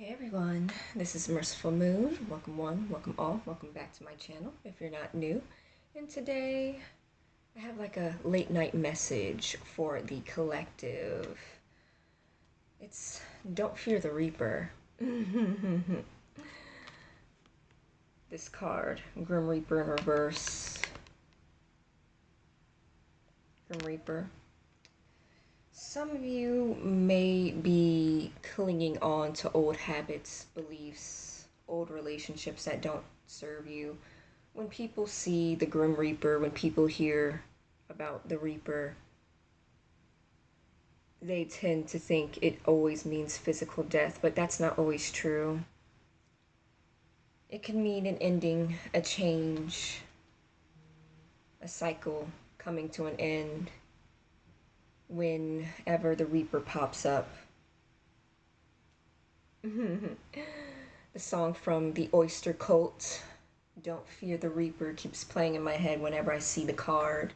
Hey everyone, this is Merciful Moon. Welcome one, welcome all, welcome back to my channel if you're not new. And today I have like a late night message for the collective. It's Don't Fear the Reaper. This card, Grim Reaper in reverse. Grim Reaper. Some of you may be clinging on to old habits, beliefs, old relationships that don't serve you. When people see the Grim Reaper, when people hear about the Reaper, they tend to think it always means physical death, but that's not always true. It can mean an ending, a change, a cycle coming to an end whenever the Reaper pops up. The song from the Oyster Cult, Don't Fear the Reaper, keeps playing in my head whenever I see the card.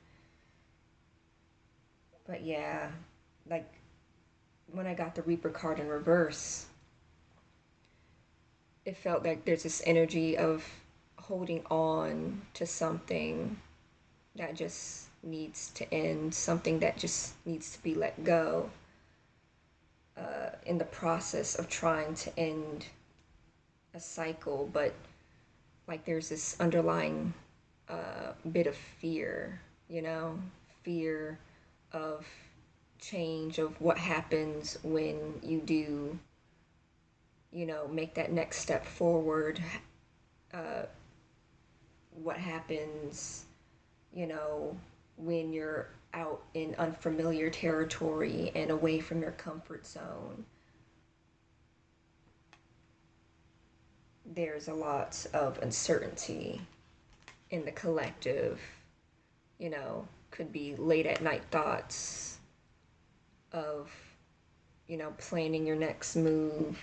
But yeah, like when I got the Reaper card in reverse, it felt like there's this energy of holding on to something that just needs to end, something that just needs to be let go, in the process of trying to end a cycle. But like there's this underlying bit of fear, fear of change, of what happens when you do, make that next step forward. What happens, when you're out in unfamiliar territory and away from your comfort zone. There's a lot of uncertainty in the collective, could be late at night thoughts of, planning your next move,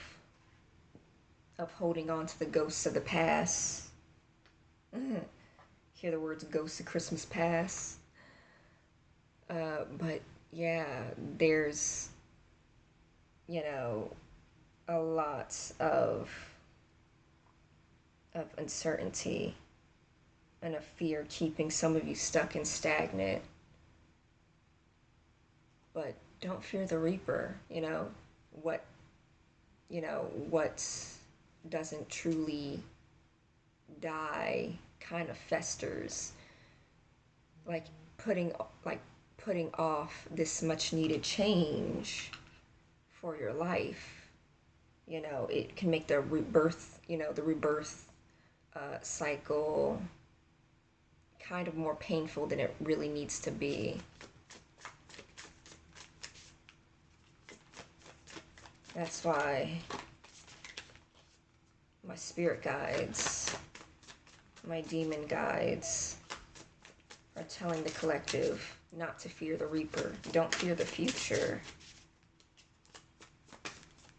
of holding on to the ghosts of the past. Hear the words ghosts of Christmas past. But yeah, there's, a lot of uncertainty and a fear keeping some of you stuck and stagnant. But don't fear the Reaper, what what doesn't truly die kind of festers. Like putting like putting off this much needed change for your life. It can make the rebirth, cycle kind of more painful than it really needs to be. That's why my spirit guides, my demon guides are telling the collective not to fear the Reaper. Don't fear the future.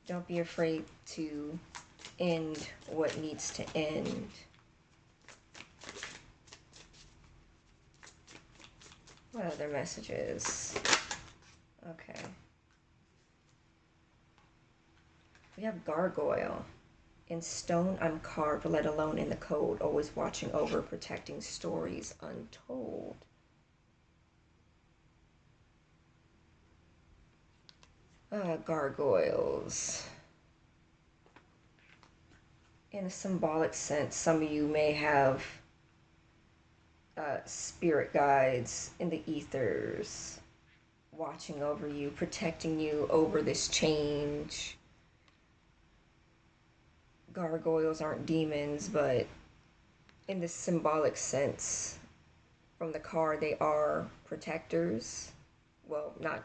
Don't be afraid to end what needs to end. What other messages? Okay. We have Gargoyle. In stone I'm carved, let alone in the code, always watching over, protecting stories untold. Gargoyles. In a symbolic sense, some of you may have spirit guides in the ethers watching over you, protecting you over this change. Gargoyles aren't demons, but in this symbolic sense, from the card, they are protectors. Well, not,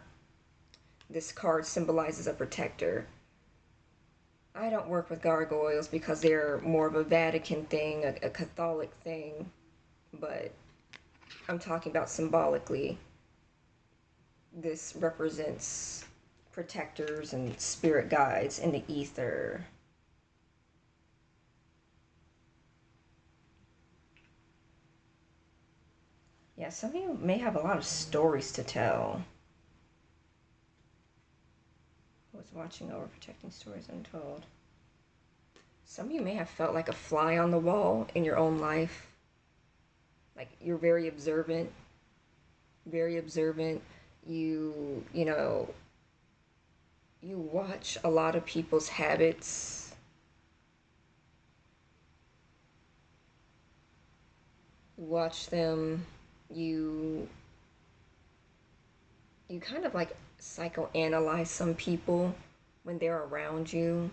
this card symbolizes a protector. I don't work with gargoyles because they're more of a Vatican thing, a Catholic thing, but I'm talking about symbolically. This represents protectors and spirit guides in the ether. Yeah, some of you may have a lot of stories to tell. I was watching over, protecting stories untold. Some of you may have felt like a fly on the wall in your own life. Like you're very observant, very observant. You know, you watch a lot of people's habits. You watch them. You you kind of like psychoanalyze some people when they're around you.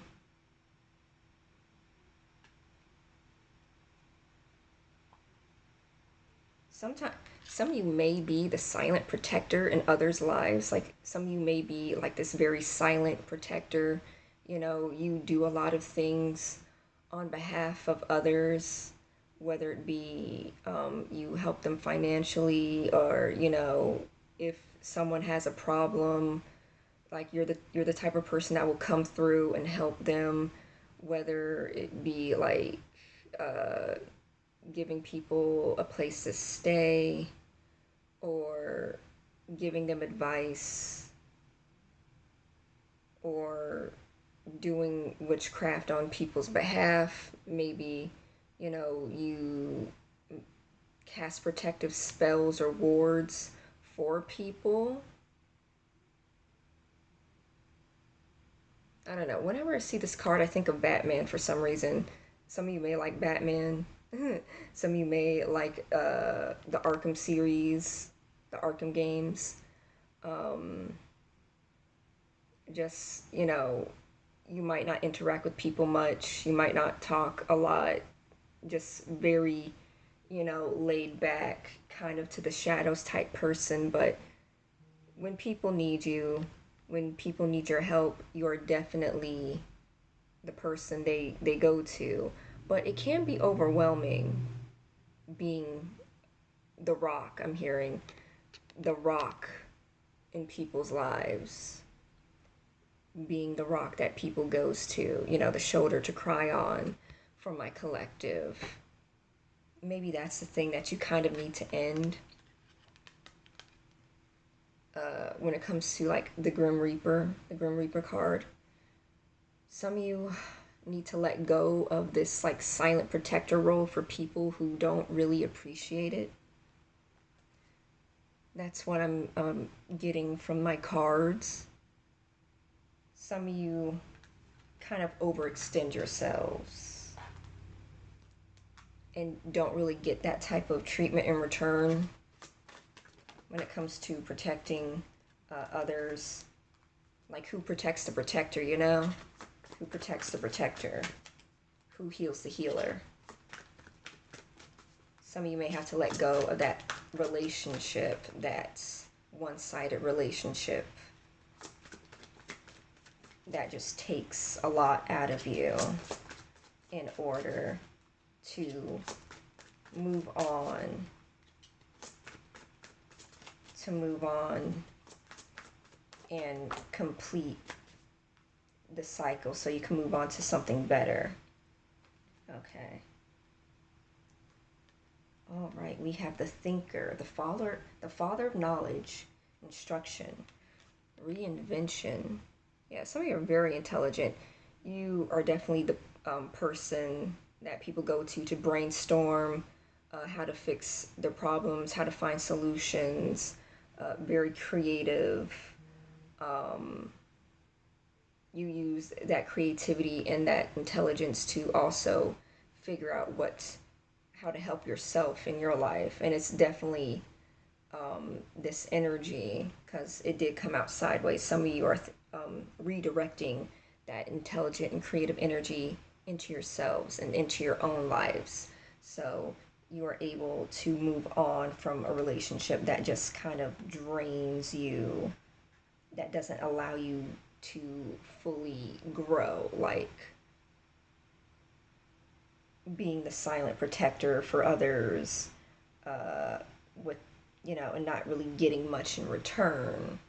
Sometimes some of you may be the silent protector in others' lives. Like some of you may be like this very silent protector. You do a lot of things on behalf of others, whether it be you help them financially, or if someone has a problem, like you're the type of person that will come through and help them, whether it be like uh, giving people a place to stay or giving them advice or doing witchcraft on people's behalf. Maybe, you cast protective spells or wards for people. I don't know. Whenever I see this card, I think of Batman for some reason. Some of you may like Batman. Some of you may like the Arkham series, the Arkham games. Um, just, you might not interact with people much. You might not talk a lot. Just very, laid back, kind of to the shadows type person. But when people need you, when people need your help, you're definitely the person they go to. But it can be overwhelming being the rock. I'm hearing the rock in people's lives, being the rock that people goes to, the shoulder to cry on for my collective. Maybe that's the thing that you kind of need to end when it comes to like the Grim Reaper card. Some of you need to let go of this like silent protector role for people who don't really appreciate it. That's what I'm getting from my cards. Some of you kind of overextend yourselves and don't really get that type of treatment in return when it comes to protecting others. Like, who protects the protector, Who protects the protector? Who heals the healer? Some of you may have to let go of that relationship, that one-sided relationship that just takes a lot out of you in order to move on, and complete the cycle so you can move on to something better. Okay. All right, we have the thinker, the father of knowledge, instruction, reinvention. Yeah, some of you are very intelligent. You are definitely the person that people go to brainstorm how to fix their problems, how to find solutions. Very creative. You use that creativity and that intelligence to also figure out how to help yourself in your life. And it's definitely this energy, because it did come out sideways. Some of you are redirecting that intelligent and creative energy into yourselves and into your own lives. So you are able to move on from a relationship that just kind of drains you, that doesn't allow you to fully grow, like being the silent protector for others, with and not really getting much in return,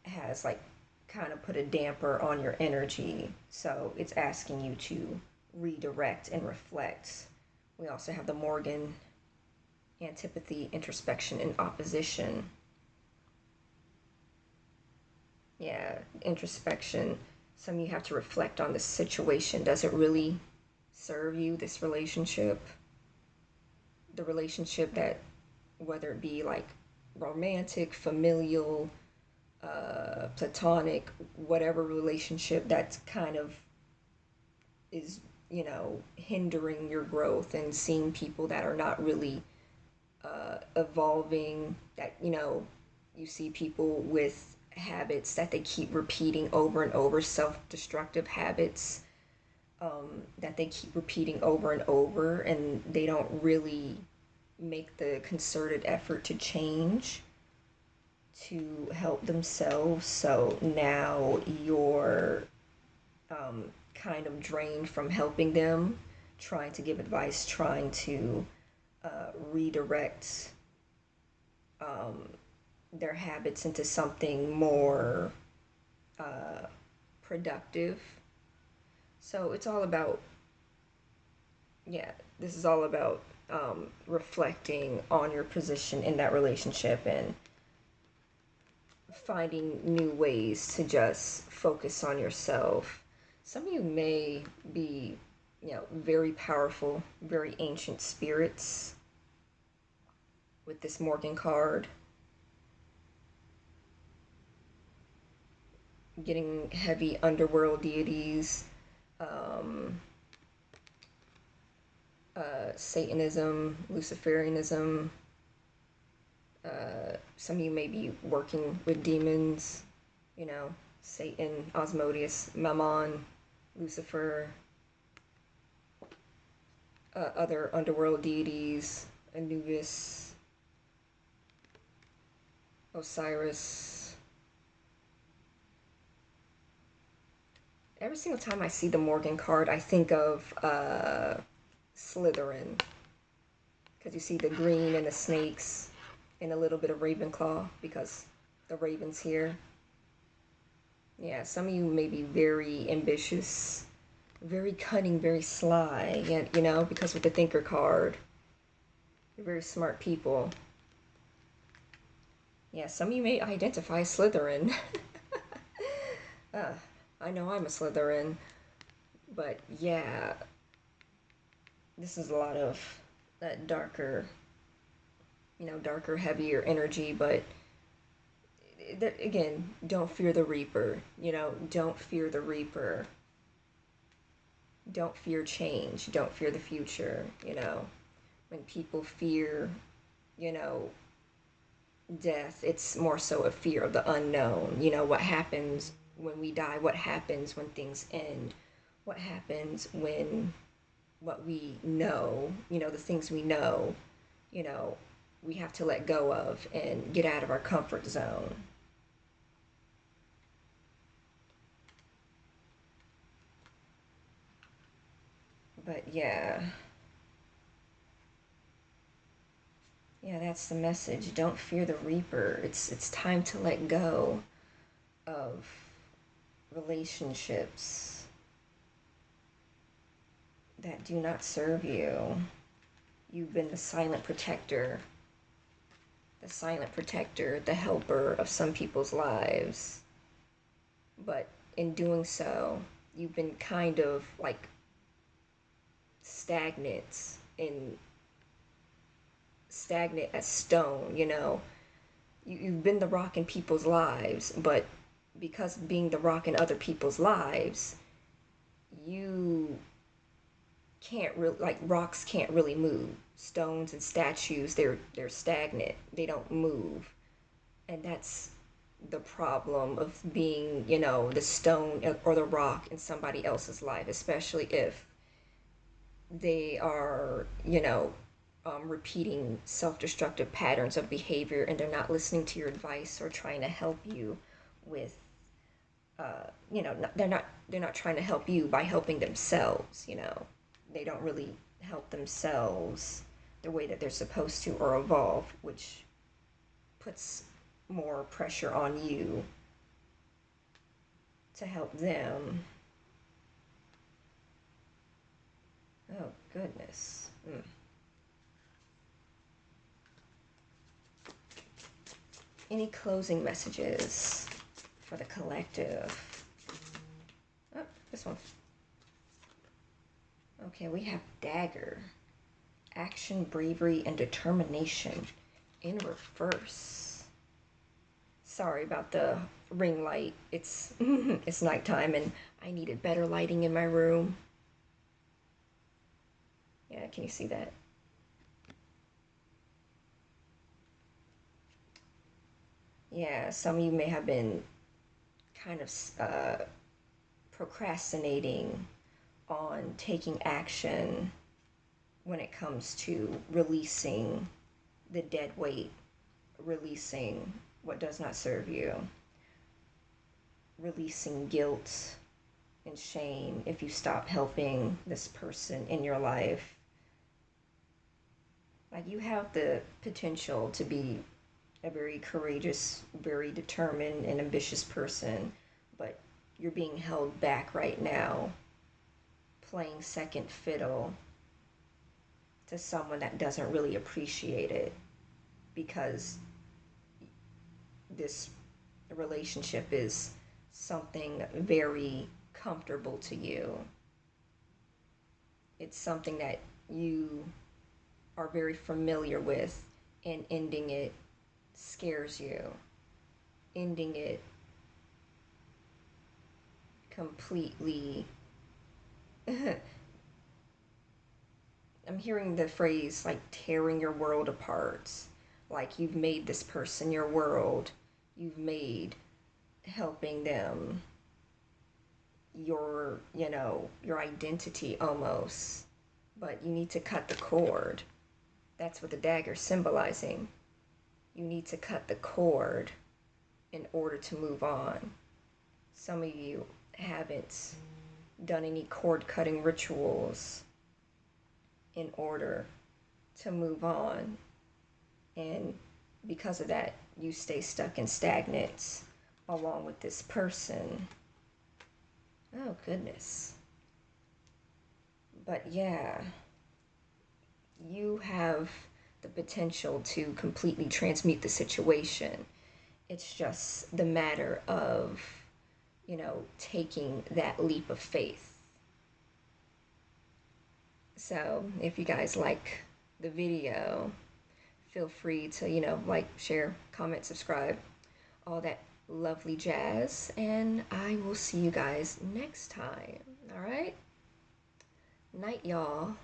has like kind of put a damper on your energy. So it's asking you to redirect and reflect. We also have the Morgan, antipathy, introspection, and opposition. Yeah, introspection. Some of you have to reflect on this situation. Does it really serve you, this relationship? The relationship that, whether it be like romantic, familial, platonic, whatever relationship that's kind of is, hindering your growth, and seeing people that are not really evolving, that, you see people with habits that they keep repeating over and over, self-destructive habits, that they keep repeating over and over, and they don't really make the concerted effort to change, to help themselves. So now you're kind of drained from helping them, trying to give advice, trying to redirect their habits into something more productive. So it's all about, yeah, this is all about reflecting on your position in that relationship and finding new ways to just focus on yourself. Some of you may be, very powerful, very ancient spirits with this Morgan card. Getting heavy underworld deities, Satanism, Luciferianism. Some of you may be working with demons, Satan, Asmodeus, Mammon, Lucifer, other underworld deities, Anubis, Osiris. Every single time I see the Morgan card, I think of Slytherin, because you see the green and the snakes and a little bit of Ravenclaw because the raven's here. Yeah, some of you may be very ambitious, very cunning, very sly, because with the Thinker card, you're very smart people. Yeah, some of you may identify Slytherin. I know I'm a Slytherin, but yeah, this is a lot of that darker, darker, heavier energy. But again, don't fear the Reaper. Don't fear the Reaper. Don't fear change. Don't fear the future. When people fear, death, it's more so a fear of the unknown. What happens when we die? What happens when things end? What happens when what we know, the things we know, we have to let go of and get out of our comfort zone. But yeah, that's the message. Don't fear the Reaper. It's time to let go of relationships that do not serve you. You've been the silent protector, the helper of some people's lives. But in doing so, you've been kind of like stagnant as stone. You've been the rock in people's lives, but because being the rock in other people's lives, you can't really, like, rocks can't really move. Stones and statues, they're stagnant. They don't move. And that's the problem of being, the stone or the rock in somebody else's life, especially if they are, repeating self-destructive patterns of behavior, and they're not listening to your advice or trying to help you with, they're not trying to help you by helping themselves. They don't really help themselves the way that they're supposed to or evolve, which puts more pressure on you to help them. Oh, goodness. Any closing messages for the collective? this one. Okay, we have Dagger. Action, bravery, and determination in reverse. Sorry about the ring light. It's it's nighttime and I needed better lighting in my room. Yeah, can you see that? Yeah, some of you may have been kind of procrastinating on taking action when it comes to releasing the dead weight, releasing what does not serve you, releasing guilt and shame if you stop helping this person in your life. Like, you have the potential to be a very courageous, very determined, and ambitious person, but you're being held back right now, playing second fiddle to someone that doesn't really appreciate it because this relationship is something very comfortable to you. It's something that you are very familiar with, and ending it scares you. Ending it completely. I'm hearing the phrase like tearing your world apart. Like, you've made this person your world. You've made helping them your, your identity almost. But you need to cut the cord. That's what the dagger's symbolizing. You need to cut the cord in order to move on. Some of you haven't done any cord cutting rituals in order to move on. And because of that, you stay stuck and stagnant along with this person. Oh, goodness. But yeah, you have the potential to completely transmute the situation. It's just the matter of, taking that leap of faith. So if you guys like the video, feel free to, like, share, comment, subscribe, all that lovely jazz. And I will see you guys next time. All right? Night, y'all.